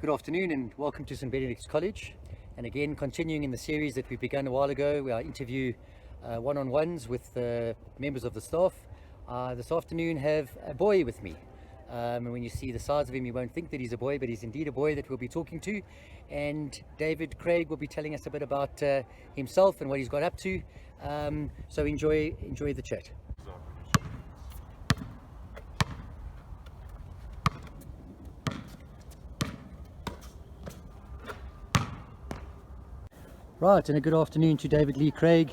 Good afternoon and welcome to St. Benedict's College. And again, continuing in the series that we began a while ago, where I interview one-on-ones with members of the staff. This afternoon have a boy with me. And when you see the size of him, you won't think that he's a boy, but he's indeed a boy that we'll be talking to. And David Craig will be telling us a bit about himself and what he's got up to. So enjoy the chat. Right, and a good afternoon to David Lee Craig.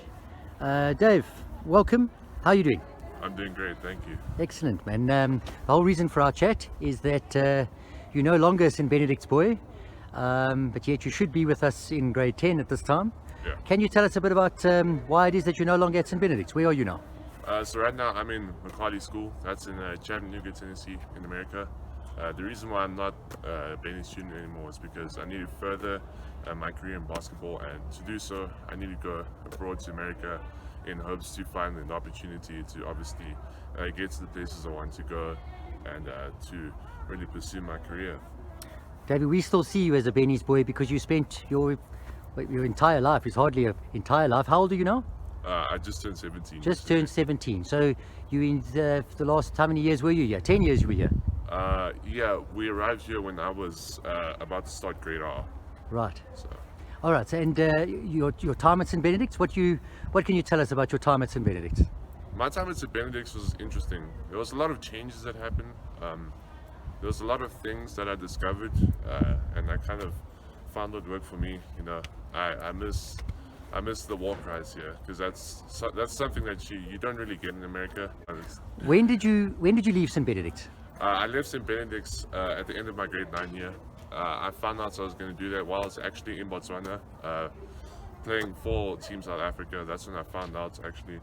Dave, welcome. How are you doing? I'm doing great, thank you. Excellent, man. The whole reason for our chat is that you're no longer St. Benedict's boy, but yet you should be with us in grade 10 at this time. Yeah. Can you tell us a bit about why it is that you're no longer at St. Benedict's? Where are you now? So right now I'm in McCarty School. That's in Chattanooga, Tennessee, in America. The reason why I'm not a Bennies student anymore is because I need to further my career in basketball, and to do so I need to go abroad to America in hopes to find an opportunity to obviously get to the places I want to go and to really pursue my career. David, we still see you as a Bennies boy because you spent your entire life, it's hardly an entire life. How old are you now? I just turned 17. Just turned 17. So you in the last, how many years were you here? 10 years you were here? Yeah, we arrived here when I was about to start grade R. Right. So. All right. And your time at St. Benedict's, what can you tell us about your time at St. Benedict's? My time at St. Benedict's was interesting. There was a lot of changes that happened. There was a lot of things that I discovered, and I kind of found what worked for me. You know, I miss the walk rides here because that's something that you don't really get in America. When did you leave St. Benedict's? I left St. Benedict's at the end of my grade 9 year. I found out I was going to do that while I was actually in Botswana, playing for Team South Africa. That's when I found out actually.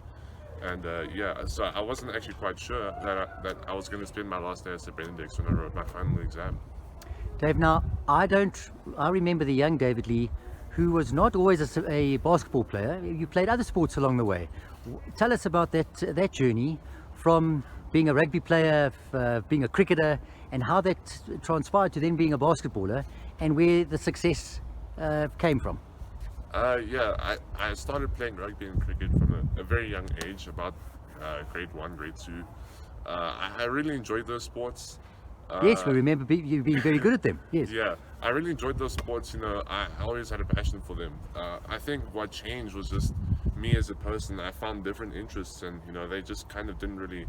And yeah, so I wasn't actually quite sure that I was going to spend my last day at St. Benedict's when I wrote my final exam. Dave, now I remember the young David Lee, who was not always a basketball player. You played other sports along the way. Tell us about that journey from being a rugby player, being a cricketer, and how that transpired to then being a basketballer, and where the success came from. Yeah, I started playing rugby and cricket from a very young age, about grade 1, grade 2. I really enjoyed those sports. Yes, we remember you being very good at them. Yes. Yeah, I really enjoyed those sports. You know, I always had a passion for them. I think what changed was just me as a person. I found different interests, and you know, they just kind of didn't really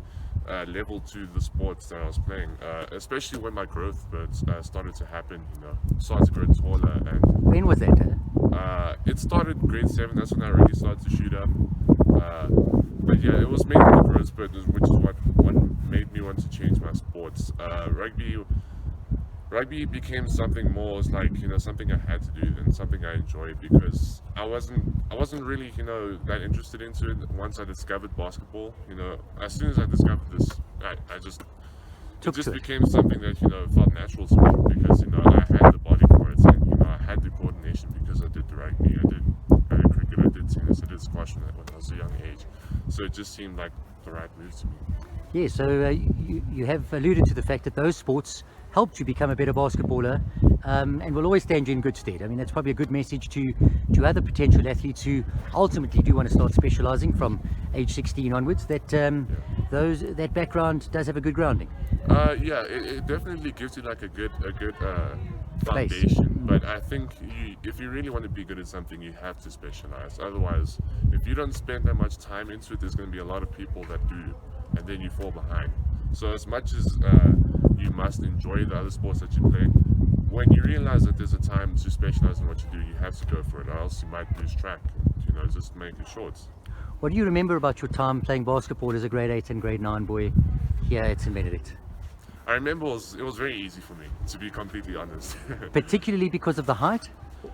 level to the sports that I was playing. Especially when my growth spurts started to happen. You know, started to grow taller. And when was that? It started grade 7. That's when I really started to shoot up. But yeah, it was mainly the growth spurt, which is what made me want to change my sports. Rugby became something more, was like, you know, something I had to do and something I enjoyed, because I wasn't really, you know, that interested into it once I discovered basketball. You know, as soon as I discovered this, it just became something that, you know, felt natural to me, because, you know, I had the body for it, and, you know, I had the coordination because I did the rugby, I did cricket, I did tennis, I did squash when I was a young age. So it just seemed like the right move to me. Yeah, so you have alluded to the fact that those sports helped you become a better basketballer, and will always stand you in good stead. I mean, that's probably a good message to other potential athletes who ultimately do want to start specializing from age 16 onwards, that that background does have a good grounding. Yeah, it definitely gives you like a good foundation. But I think if you really want to be good at something, you have to specialize. Otherwise, if you don't spend that much time into it, there's going to be a lot of people that do, and then you fall behind. So as much as you must enjoy the other sports that you play, when you realize that there's a time to specialize in what you do, you have to go for it, or else you might lose track. You know, just make it short. What do you remember about your time playing basketball as a grade 8 and grade 9 boy here at St. Benedict? I remember it was very easy for me, to be completely honest. Particularly because of the height?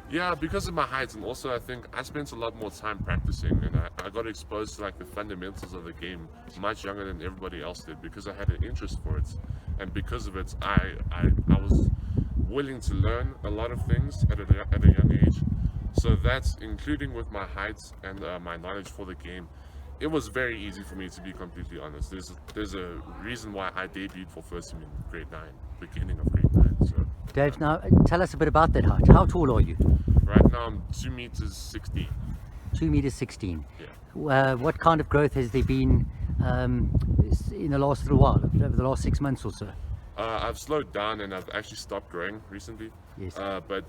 Yeah, because of my height, and also I think I spent a lot more time practicing, and I got exposed to like the fundamentals of the game much younger than everybody else did, because I had an interest for it, and because of it I was willing to learn a lot of things at a young age. So that's including with my height and my knowledge for the game. It was very easy for me, to be completely honest. There's a reason why I debuted for first team in grade 9, beginning of grade 9. So Dave, now tell us a bit about that height. How tall are you? right now I'm 2 meters 16. 2 meters 16. Yeah. What kind of growth has there been in the last little while, over the last 6 months or so? I've slowed down and I've actually stopped growing recently. Yes. But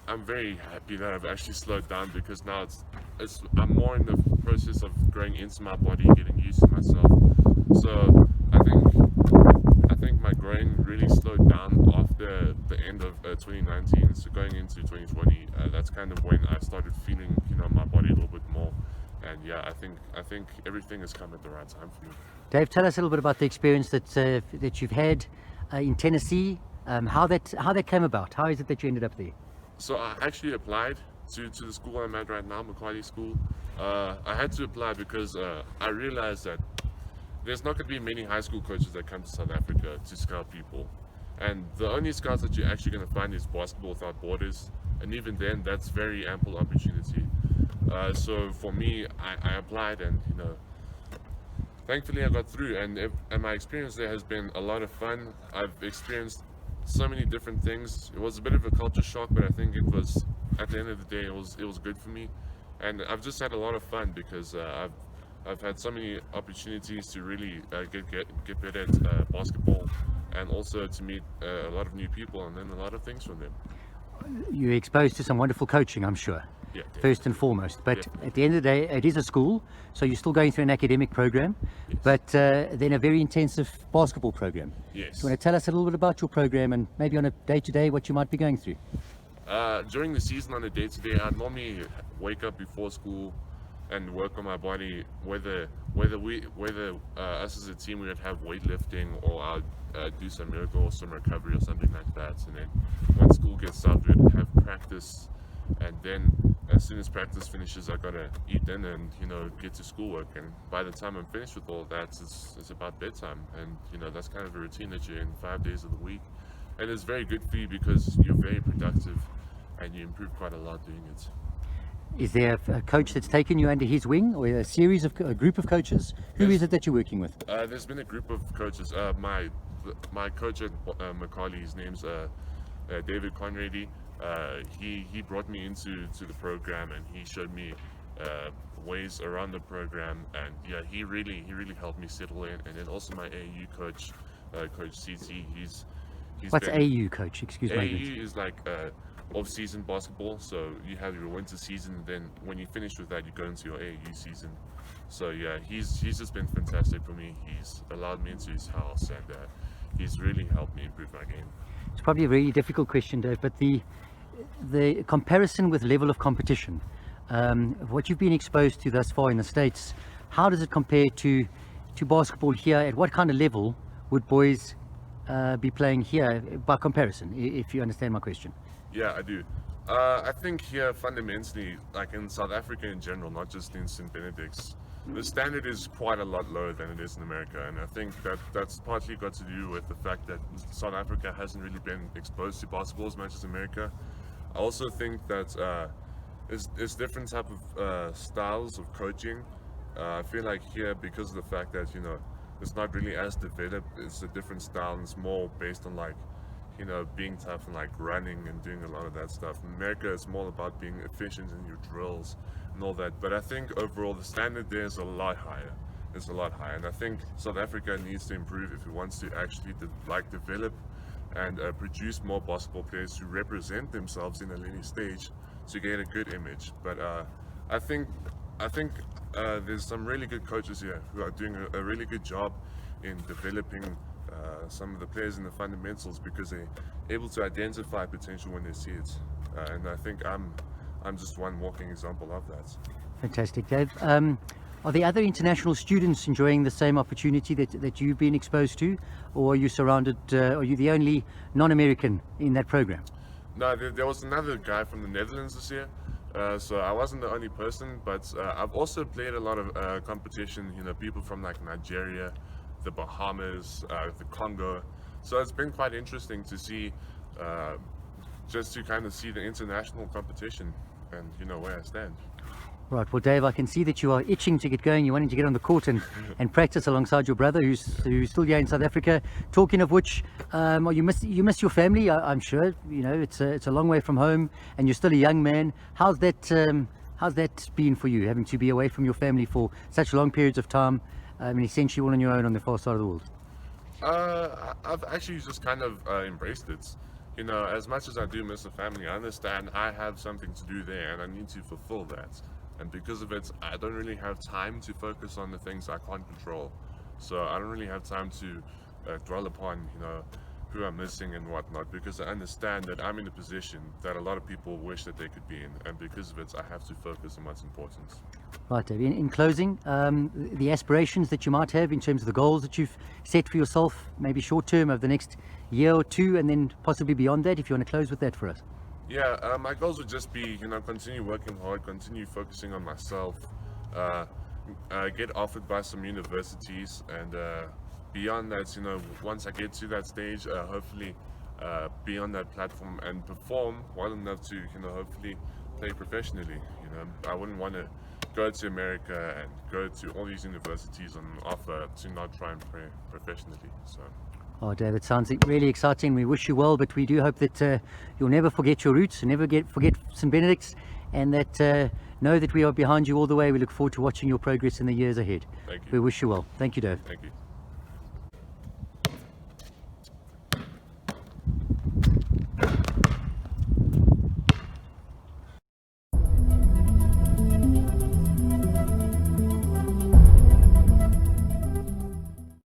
I'm very happy that I've actually slowed down, because now I'm more in the process of growing into my body, getting used to myself. So I think my growing really slowed down after the end of 2019. So going into 2020, that's kind of when I started feeling, my body a little bit more. And yeah, I think everything has come at the right time for me. Dave, tell us a little bit about the experience that you've had in Tennessee. How that came about. How is it that you ended up there? So I actually applied to the school I'm at right now, Macquarie School. I had to apply because I realized that there's not going to be many high school coaches that come to South Africa to scout people. And the only scouts that you're actually going to find is Basketball Without Borders. And even then, that's very ample opportunity. So for me, I applied, and thankfully I got through. And my experience there has been a lot of fun. I've experienced so many different things. It was a bit of a culture shock, but I think it was, at the end of the day, it was good for me. And I've just had a lot of fun because I've had so many opportunities to really get better at basketball, and also to meet a lot of new people and learn a lot of things from them. You're exposed to some wonderful coaching, I'm sure. Yeah, First and foremost, but Definitely. at the end of the day, it is a school, so you're still going through an academic program, Yes. but then a very intensive basketball program. Yes. Do you want to tell us a little bit about your program, and maybe on a day-to-day what you might be going through? During the season, on a day-to-day, I'd normally wake up before school and work on my body. Whether us as a team, we would have weightlifting, or I'd do some yoga or some recovery or something like that. And then when school gets started, we'd have practice, and then as soon as practice finishes, I gotta eat dinner and get to schoolwork. And by the time I'm finished with all that, it's about bedtime. And that's kind of a routine that you're in 5 days of the week, and it's very good for you because you're very productive and you improve quite a lot doing it. Is there a coach that's taken you under his wing, or a group of coaches? Who is it that you're working with? There's been a group of coaches. My coach at Macaulay, his name's David Conrady. He brought me into the program, and he showed me ways around the program, and yeah, he really helped me settle in. And then also my AAU coach, Coach CT, he's What's been, AU, coach? Excuse my ignorance. AAU is like off-season basketball. So you have your winter season, and then when you finish with that, you go into your AAU season. So yeah, he's just been fantastic for me. He's allowed me into his house, and he's really helped me improve my game. It's probably a very difficult question, Dave, but the comparison with level of competition, what you've been exposed to thus far in the States, how does it compare to basketball here? At what kind of level would boys be playing here by comparison, if you understand my question? Yeah, I do. I think here, fundamentally, like in South Africa in general, not just in St. Benedict's, the standard is quite a lot lower than it is in America. And I think that's partly got to do with the fact that South Africa hasn't really been exposed to basketball as much as America. I also think that it's different type of styles of coaching. I feel like here, because of the fact that it's not really as developed, it's a different style, and it's more based on like being tough and like running and doing a lot of that stuff. In America, it's more about being efficient in your drills and all that. But I think overall the standard there is a lot higher. It's a lot higher, and I think South Africa needs to improve if it wants to actually develop and produce more basketball players who represent themselves in a linear stage to get a good image. But I think there's some really good coaches here who are doing a really good job in developing some of the players in the fundamentals, because they're able to identify potential when they see it. And I think I'm just one walking example of that. Fantastic, Dave. Are there other international students enjoying the same opportunity that you've been exposed to, or are you surrounded? Are you the only non-American in that program? No, there was another guy from the Netherlands this year. So I wasn't the only person, but I've also played a lot of competition. People from like Nigeria, the Bahamas, the Congo. So it's been quite interesting to see, just to kind of see the international competition and where I stand. Right, well Dave, I can see that you are itching to get going. You're wanting to get on the court and practice alongside your brother who's still here in South Africa. Talking of which, well, you miss your family, I'm sure. You know, it's a long way from home and you're still a young man. How's that been for you, having to be away from your family for such long periods of time, and essentially all on your own on the far side of the world? I've actually just kind of embraced it. You know, as much as I do miss the family, I understand I have something to do there and I need to fulfill that. And because of it, I don't really have time to focus on the things I can't control. So I don't really have time to dwell upon, you know, who I'm missing and whatnot, because I understand that I'm in a position that a lot of people wish that they could be in, and because of it, I have to focus on what's important. Right, Dave. In closing, the aspirations that you might have in terms of the goals that you've set for yourself, maybe short term over the next year or two, and then possibly beyond that, if you want to close with that for us. Yeah, my goals would just be, you know, continue working hard, continue focusing on myself, get offered by some universities, and beyond that, you know, once I get to that stage, hopefully be on that platform and perform well enough to, you know, hopefully play professionally. You know, I wouldn't want to go to America and go to all these universities on offer to not try and play professionally. So. Oh, David, sounds really exciting. We wish you well, but we do hope that you'll never forget your roots and never forget St. Benedict's, and that know that we are behind you all the way. We look forward to watching your progress in the years ahead. Thank you. We wish you well. Thank you, Dave. Thank you.